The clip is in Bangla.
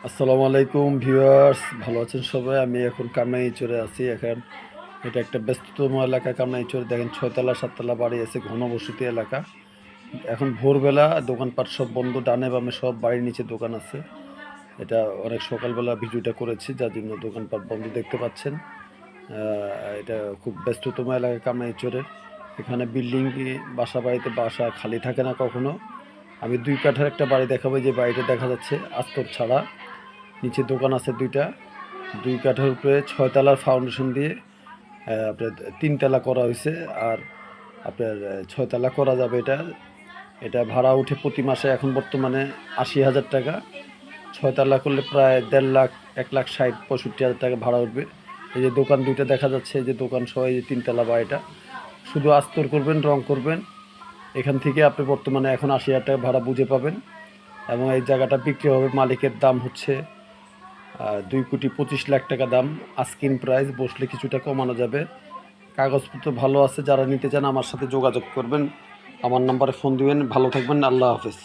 আসসালামু আলাইকুম ভিউয়ার্স, ভালো আছেন সবাই। আমি এখন কামরাঙ্গীরচরে আছি। এখন এটা একটা ব্যস্ততম এলাকা। কামরাঙ্গীরচরে দেখেন 6 তলা 7 তলা বাড়ি আছে, ঘনবসতি এলাকা। এখন ভোরবেলা, দোকানপাট সব বন্ধ, ডানে বামে সব বাড়ির নিচে দোকান আছে। এটা অনেক সকালবেলা ভিডিওটা করেছি, যার জন্য দোকানপাট বন্ধ দেখতে পাচ্ছেন। এটা খুব ব্যস্ততম এলাকা কামরাঙ্গীরচরের। এখানে বিল্ডিং, বাসা বাড়িতে বাসা খালি থাকে না কখনো। আমি 2 কাঠার একটা বাড়ি দেখাবো। যে বাড়িটা দেখা যাচ্ছে আস্তর ছাড়া, নিচে দোকান আছে দুইটা। 2 কাঠার উপরে 6 তলার ফাউন্ডেশন দিয়ে আপনার 3 তলা করা হয়েছে। আর আপনার 6 তলা করা যাবে। এটা এটা ভাড়া উঠে প্রতি মাসে এখন বর্তমানে 80,000 টাকা। 6 তলা করলে প্রায় 1.5 লাখ, 1,60,000, 65,000 টাকা ভাড়া উঠবে। এই যে দোকান দুইটা দেখা যাচ্ছে, এই যে দোকান সহ এই যে 3 তলা বাড়িটা। শুধু আস্তর করবেন, রং করবেন। এখান থেকে আপনি বর্তমানে এখন 80,000 টাকা ভাড়া বুঝে পাবেন। এবং এই জায়গাটা বিক্রি হবে, মালিকের দাম হচ্ছে 2,25,00,000 টাকা দাম। আস্কিং প্রাইস, বসলে কিছুটা কমানো যাবে। কাগজপত্র ভালো আছে। যারা নিতে চান আমার সাথে যোগাযোগ করবেন, আমার নাম্বারে ফোন দিবেন। ভালো থাকবেন, আল্লাহ হাফেজ।